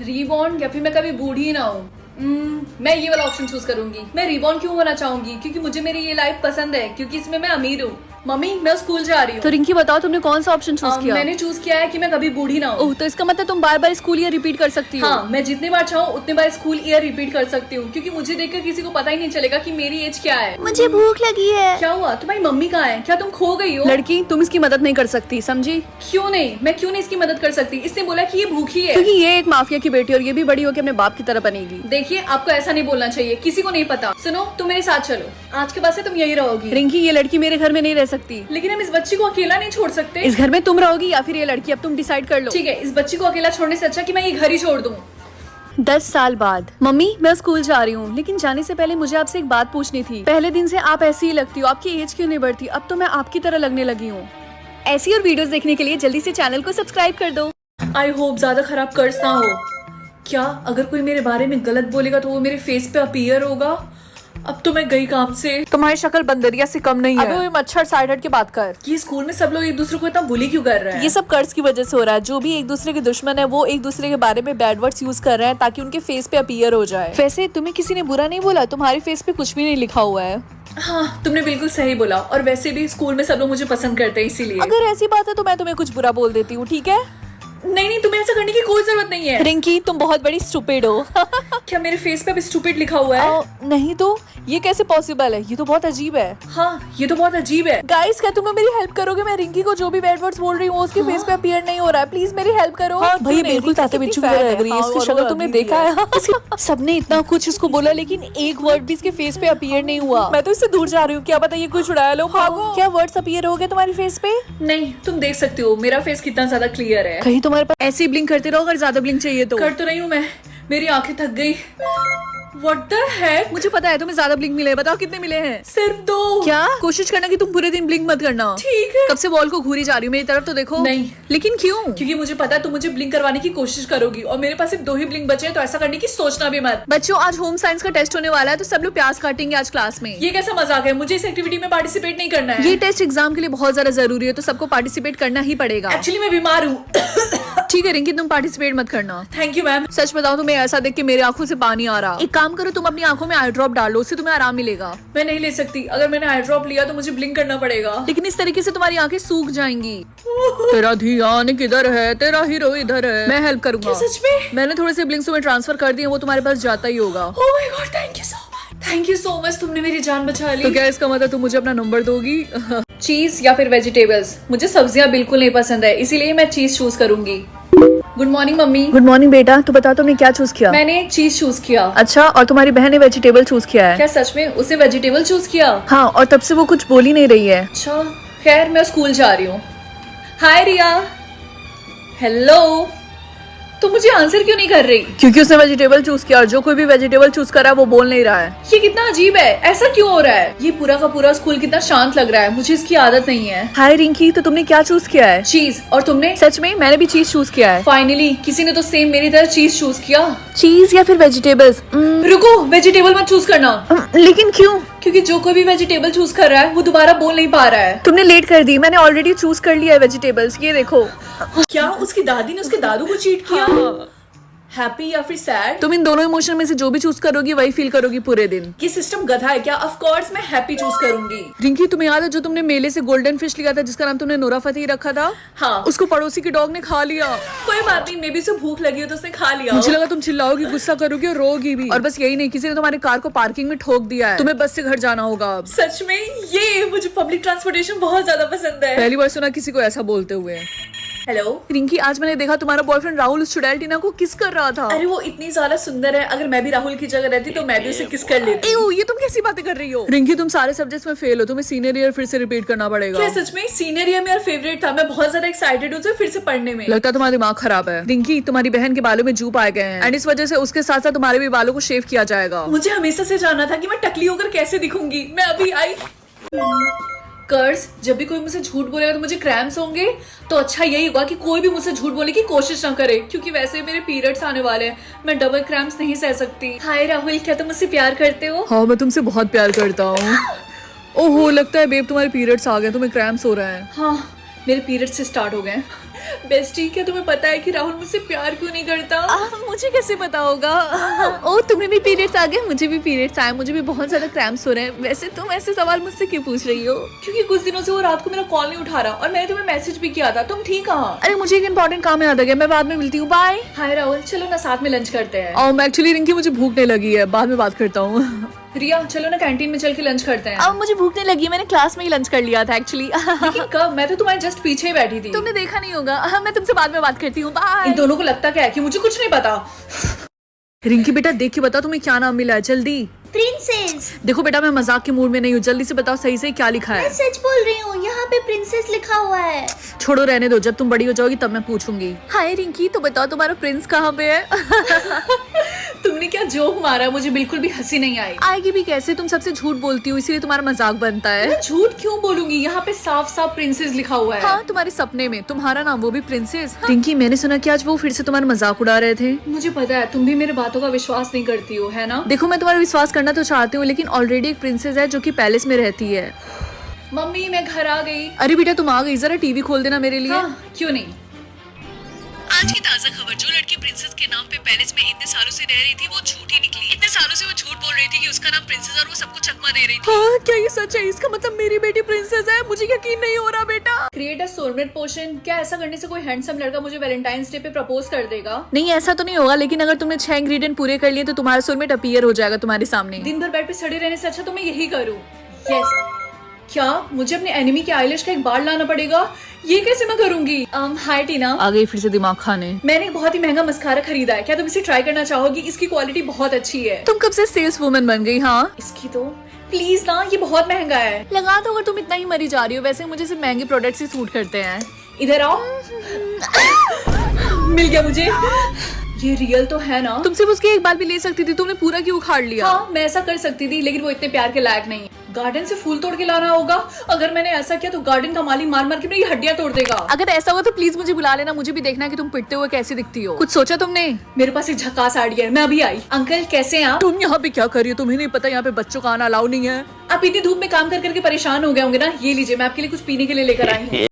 Reborn या फिर मैं कभी बूढ़ी ना हूँ। मैं ये वाला ऑप्शन चूज करूंगी। मैं रीबॉर्न क्यों होना चाहूंगी? क्योंकि मुझे मेरी ये लाइफ पसंद है, क्योंकि इसमें मैं अमीर हूँ। मम्मी मैं स्कूल जा रही हूँ। तो रिंकी बताओ तुमने कौन सा ऑप्शन चूज किया? मैंने चूज किया है कि मैं कभी बूढ़ी ना हूँ। ओह, तो इसका मतलब तुम बार बार स्कूल ईयर रिपीट कर सकती हो। हाँ, मैं जितने बार चाहूँ उतने बार स्कूल ईयर रिपीट कर सकती हूँ, क्योंकि मुझे देखकर किसी को पता ही नहीं चलेगा कि मेरी एज क्या है। मुझे भूख लगी है। क्या हुआ? तुम्हारी मम्मी कहाँ है? क्या तुम खो गई हो? लड़की, तुम इसकी मदद नहीं कर सकती, समझी? क्यों नहीं? मैं क्यों नहीं इसकी मदद कर सकती? इसने बोला कि ये भूखी है। क्योंकि ये एक माफिया की बेटी और ये भी बड़ी होकर अपने बाप की तरह बनेगी। देखिए, आपको ऐसा नहीं बोलना चाहिए, किसी को नहीं पता। सुनो, तुम मेरे साथ चलो, आज के बाद से तुम यही रहोगी। रिंकी, ये लड़की मेरे घर में नहीं रह सकती। लेकिन हम इस बच्ची को अकेला नहीं छोड़ सकते। इस घर में तुम रहोगी या फिर ये लड़की, अब तुम डिसाइड कर लो। ठीक है, इस बच्ची को अकेला छोड़ने से अच्छा कि मैं ये घर ही छोड़ दूं। 10 साल बाद। मम्मी मैं स्कूल जा रही हूँ, लेकिन जाने से पहले मुझे आपसे एक बात पूछनी थी। पहले दिन से आप ऐसी ही लगती हो, आपकी एज क्यों नहीं बढ़ती? अब तो मैं आपकी तरह लगने लगी हूँ। ऐसी और वीडियोस देखने के लिए जल्दी से चैनल को सब्सक्राइब कर दो। आई होप ज्यादा खराब कर्ज ना हो। क्या अगर कोई मेरे बारे में गलत बोलेगा तो वो मेरे फेस पे अपीयर होगा? अब तो मैं गई काम से। तुम्हारी शक्ल बंदरिया से कम नहीं है। अबे मच्छर साइड हट के बात कर। ये स्कूल में सब लोग एक दूसरे को इतना बुली क्यों कर रहे हैं? ये सब कर्ज की वजह से हो रहा है। जो भी एक दूसरे के दुश्मन है वो एक दूसरे के बारे में बैड वर्ड्स यूज कर रहे हैं ताकि उनके फेस पे अपीयर हो जाए। वैसे तुम्हें किसी ने बुरा नहीं बोला, तुम्हारे फेस पे कुछ भी नहीं लिखा हुआ है। हाँ, तुमने बिल्कुल सही बोला। और वैसे भी स्कूल में सब लोग मुझे पसंद करते हैं, इसीलिए। अगर ऐसी बात है तो मैं तुम्हें कुछ बुरा बोल देती हूँ, ठीक है? नहीं, तुम्हें ऐसा करने की कोई जरूरत नहीं है। रिंकी, तुम बहुत बड़ी स्टूपिड हो। क्या मेरे फेस पे अब स्टूपिड लिखा हुआ है? नहीं तो ये कैसे पॉसिबल है? ये तो बहुत अजीब है। हाँ, ये तो बहुत अजीब है। गाइस, क्या तुम लोग मेरी हेल्प करोगे? मैं रिंकी को जो भी बैड वर्ड्स बोल रही हूँ उसके फेस पे अपीयर नहीं हो रहा है। प्लीज मेरी हेल्प करो। भैया बिल्कुल ताते बिच्छू की तरह लग रही है। इसकी शक्ल तुमने देखा है? सबने इतना कुछ इसको बोला लेकिन एक वर्ड भी इसके फेस पे अपीयर नहीं हुआ। मैं तो इससे दूर जा रही हूँ। क्या पता ये कुछ उड़ाया लो। क्या वर्ड्स अपीयर हो गए तुम्हारे फेस पे? नहीं, तुम देख सकते हो मेरा फेस कितना ज्यादा क्लियर है। कहीं तुम्हारे पास ऐसे ही ब्लिंक करते रहो अगर ज्यादा ब्लिंक चाहिए तो। कर तो रही हूँ मैं, मेरी आंखें थक गई। What the heck? मुझे पता है तुम्हें ज्यादा ब्लिंक मिले हैं। बताओ कितने मिले हैं? सिर्फ 2। क्या? कोशिश करना कि तुम पूरे दिन ब्लिंक मत करना। ठीक है। कब से वॉल को घूरी जा रही हूँ, मेरी तरफ तो देखो। नहीं। लेकिन क्यों? क्योंकि मुझे पता है तुम मुझे ब्लिंक करवाने की कोशिश करोगी और मेरे पास सिर्फ 2 ही ब्लिंक बचे हैं, तो ऐसा करने की सोचना भी मत। बच्चों, आज होम साइंस का टेस्ट होने वाला है तो सब लोग प्याज काटेंगे आज क्लास में। ये कैसा मजाक है? मुझे इस एक्टिविटी में पार्टिसिपेट नहीं करना है। ये टेस्ट एग्जाम के लिए बहुत ज्यादा जरूरी है तो सबको पार्टिसिपेट करना ही पड़ेगा। एक्चुअली मैं बीमार हूँ। ठीक है रिंकी, तुम पार्टिसिपेट मत करना। Thank you ma'am. सच बताओ तुम्हें ऐसा देख के मेरे आंखों से पानी आ रहा। एक काम करो, तुम अपनी आंखों में आई ड्रॉप डालो, उससे तुम्हें आराम मिलेगा। मैं नहीं ले सकती। अगर मैंने आई ड्रॉप लिया तो मुझे ब्लिंक करना पड़ेगा। लेकिन इस तरीके से तुम्हारी आंखें सूख जाएंगी। तेरा ध्यान किधर है? तेरा हीरो इधर है। मैं हेल्प करूंगा। सच में? मैंने थोड़े से ब्लिंक्स तुम्हें ट्रांसफर कर दिए, वो तुम्हारे पास जाता ही होगा। Oh my God, thank you so much. Thank you so much, तुमने मेरी जान बचा ली। तो क्या इसका मतलब तुम मुझे अपना नंबर दोगी? चीज या फिर वेजिटेबल्स? मुझे सब्जियां बिल्कुल नहीं पसंद है, इसीलिए मैं चीज चूज करूंगी। Good morning mummy. Good morning बेटा। तो बताओ तुमने क्या चूज किया? मैंने चीज चूज किया। अच्छा, और तुम्हारी बहन ने वेजिटेबल चूज किया है? क्या सच में? उसे वेजिटेबल चूज किया? हाँ, और तब से वो कुछ बोल ही नहीं रही है। अच्छा, खैर मैं स्कूल जा रही हूँ। हाय रिया। हेलो। तो मुझे आंसर क्यों नहीं कर रही? क्योंकि उसने वेजिटेबल चूज किया और जो कोई भी वेजिटेबल चूज कर रहा है वो बोल नहीं रहा है। ये कितना अजीब है, ऐसा क्यों हो रहा है? ये पूरा का पूरा स्कूल कितना शांत लग रहा है, मुझे इसकी आदत नहीं है। हाय रिंकी, तो तुमने क्या चूज किया है? चीज। और तुमने? सच में मैंने भी चीज चूज किया है। फाइनली किसी ने तो सेम मेरी तरह चीज चूज किया। चीज या फिर वेजिटेबल्स? रुको, वेजिटेबल मत चूज करना। लेकिन क्यों? क्योंकि जो कोई भी वेजिटेबल चूज कर रहा है वो दोबारा बोल नहीं पा रहा है। तुमने लेट कर दी, मैंने ऑलरेडी चूज कर लिया है वेजिटेबल्स। ये देखो। क्या उसकी दादी ने उसके दादू को चीट किया? हैप्पी या फिर सैड? तुम इन दोनों इमोशन में से जो भी चूज करोगी वही फील करोगी पूरे दिन। ये सिस्टम गधा है क्या? ऑफ कोर्स मैं हैप्पी चूज करूंगी। रिंकी, तुम्हें याद है जो तुमने मेले से गोल्डन फिश लिया था जिसका नाम तुमने नोरा फतेही रखा था? हाँ। उसको पड़ोसी की डॉग ने खा लिया। कोई बात नहीं, मे बी उसे भूख लगी हो तो उसने खा लिया। मुझे लगा तुम चिल्लाओगी, गुस्सा करोगी और रोगी भी। और बस यही नहीं, किसी ने तुम्हारी कार को पार्किंग में ठोक दिया है। तुम्हें बस से घर जाना होगा अब। सच में? ये मुझे पब्लिक ट्रांसपोर्टेशन बहुत ज्यादा पसंद है। पहली बार सुना किसी को ऐसा बोलते हुए। हेलो रिंकी, आज मैंने देखा तुम्हारा बॉयफ्रेंड राहुल उस चुड़ैल टीना को किस कर रहा था। अरे वो इतनी ज्यादा सुंदर है, अगर मैं भी राहुल की जगह रहती तो मैं भी उसे किस कर लेती। ये तुम कैसी बातें कर रही हो? रिंकी, तुम सारे सब्जेक्ट्स में फेल हो, तुम्हें सीनियर ईयर फिर से रिपीट करना पड़ेगा। क्या सच में? सीनियर ईयर मेरा फेवरेट था, मैं बहुत ज्यादा एक्साइटेड हूँ फिर से पढ़ने में। लगता है तुम्हारा दिमाग खराब है। रिंकी, तुम्हारी बहन के बालों में जू पाए गए हैं एंड इस वजह से उसके साथ साथ तुम्हारे भी बालों को शेव किया जाएगा। मुझे हमेशा से जानना था कि मैं टकली होकर कैसे दिखूंगी। मैं अभी आई। कर्ज, जब भी कोई मुझसे झूठ बोलेगा तो मुझे क्रैम्स होंगे, तो अच्छा यही होगा कि कोई भी मुझसे झूठ बोलने की कोशिश ना करे, क्योंकि वैसे मेरे पीरियड्स आने वाले हैं, मैं डबल क्रैम्स नहीं सह सकती। हाय राहुल, क्या तुम मुझसे प्यार करते हो? हाँ, मैं तुमसे बहुत प्यार करता हूँ। ओहो, लगता है बेब तुम्हारे पीरियड्स आ गए, तुम्हें क्रैम्स हो रहे हैं। हाँ, मेरे पीरियड्स से स्टार्ट हो गए। बेस्टी, क्या तुम्हें पता है कि राहुल मुझसे प्यार क्यों नहीं करता? मुझे कैसे पता होगा? ओ, तुम्हें भी पीरियड्स आ गए? मुझे भी पीरियड्स आए, मुझे भी बहुत ज्यादा क्रैम्प्स हो रहे हैं। वैसे तुम ऐसे सवाल मुझसे क्यों पूछ रही हो? क्योंकि कुछ दिनों से वो रात को मेरा कॉल नहीं उठा रहा और मैंने तुम्हें मैसेज भी किया था। तुम थी कहाँ? अरे मुझे एक इंपॉर्टेंट काम याद आ गया, मैं बाद में मिलती हूँ, बाय। हाय राहुल, चलो ना साथ में लंच करते हैं। और एक्चुअली रिंकी मुझे भूख नहीं लगी है, बाद में बात करता हूँ। रिया, चलो ना कैंटीन में चल के लंच करते हैं। अब मुझे भूख नहीं लगी, मैंने क्लास में ही लंच कर लिया था एक्चुअली। लेकिन कब? मैं तो तुम्हारे जस्ट पीछे ही बैठी थी। तुमने देखा नहीं होगा। मैं तुमसे बाद में बात करती हूँ, बाय। इन दोनों को लगता क्या है कि मुझे कुछ नहीं पता। रिंकी बेटा, देख के बताओ तुम्हें क्या नाम मिला है, जल्दी। प्रिंसेस। देखो बेटा, मैं मजाक के मूड में नहीं हूँ, जल्दी से बताओ सही से क्या लिखा है। मैं सच बोल रही हूँ, यहाँ पे प्रिंसेस लिखा हुआ है। छोड़ो, रहने दो, जब तुम बड़ी हो जाओगी तब मैं पूछूंगी। हाय रिंकी, तो बताओ तुम्हारा प्रिंस कहाँ पे है? तुमने क्या जोक मारा? मुझे बिल्कुल भी हंसी नहीं आई। आएगी भी कैसे? तुम सबसे झूठ बोलती हो, इसीलिए तुम्हारा मजाक बनता है। मैं झूठ क्यों बोलूंगी? यहाँ पे साफ साफ प्रिंसेस लिखा हुआ है। हाँ, तुम्हारे सपने में तुम्हारा नाम, वो भी प्रिंसेस। रिंकी, मैंने सुना कि आज वो फिर से तुम्हारा मजाक उड़ा रहे थे। मुझे पता है, तुम भी मेरे बातों का विश्वास नहीं करती हो, है ना? देखो, मैं तुम्हारा विश्वास करना तो चाहती हूँ, लेकिन ऑलरेडी एक प्रिंसेस है जो कि पैलेस में रहती है। मम्मी, मैं घर आ गई। अरे बेटा, तुम आ गई, जरा टीवी खोल देना मेरे लिए। हाँ, क्यों नहीं। आज की ताजा खबर, जो लड़की प्रिंसेस के नाम पे पैलेस में इतने सालों से रह रही थी, वो झूठी निकली। इतने सालों से वो झूठ बोल रही थी कि उसका नाम प्रिंसेस, और वो सबको चकमा दे रही थी। हाँ, क्या ये सच है? इसका मतलब मेरी बेटी प्रिंसेस है? मुझे यकीन नहीं हो रहा बेटा। क्रिएट अ सोलमेट पोशन। क्या ऐसा करने से कोई हैंडसम लड़का मुझे वैलेंटाइंस डे पे प्रपोज कर देगा? नहीं, ऐसा तो नहीं होगा, लेकिन अगर तुमने 6 इंग्रेडिएंट पूरे कर लिए तो तुम्हारा सोलमेट अपीयर हो जाएगा तुम्हारे सामने। दिन भर बेड पे सड़े रहने से अच्छा तो मैं यही करूँ। यस। क्या मुझे अपने एनिमी के आईलैश का एक बार लाना पड़ेगा? ये कैसे मैं करूंगी? हाय टीना। आ गई फिर से दिमाग खाने। मैंने एक बहुत ही महंगा मस्कारा खरीदा है, क्या तुम इसे ट्राई करना चाहोगी? इसकी क्वालिटी बहुत अच्छी है। तुम कब से सेल्स वुमन बन गई? हाँ, इसकी तो प्लीज ना, ये बहुत महंगा है। लगा दो, अगर तुम इतना ही मरी जा रही हो। वैसे मुझे सिर्फ महंगे प्रोडक्ट्स ही सूट करते हैं। इधर आओ। मिल गया मुझे। ये रियल तो है ना? तुमसे उसकी एक बार भी ले सकती थी, तुमने पूरा क्यों उखाड़ लिया? हाँ, मैं ऐसा कर सकती थी, लेकिन वो इतने प्यार के लायक नहीं। गार्डन से फूल तोड़ के लाना होगा। अगर मैंने ऐसा किया तो गार्डन का माली मार मार के मेरी हड्डियां तोड़ देगा। अगर ऐसा हुआ तो प्लीज मुझे बुला लेना, मुझे भी देखना है कि तुम पिटते हुए कैसे दिखती हो। कुछ सोचा तुमने? मेरे पास एक झकास आइडिया है, मैं अभी आई। अंकल, कैसे हैं आप? तुम यहाँ पे क्या कर रही हो? तुम्हें नहीं पता यहाँ पे बच्चों का आना अलाउ नहीं है? आप इतनी धूप में काम कर करके परेशान हो गए होंगे ना। ये लीजिए, मैं आपके लिए कुछ पीने के लिए लेकर आई हूँ।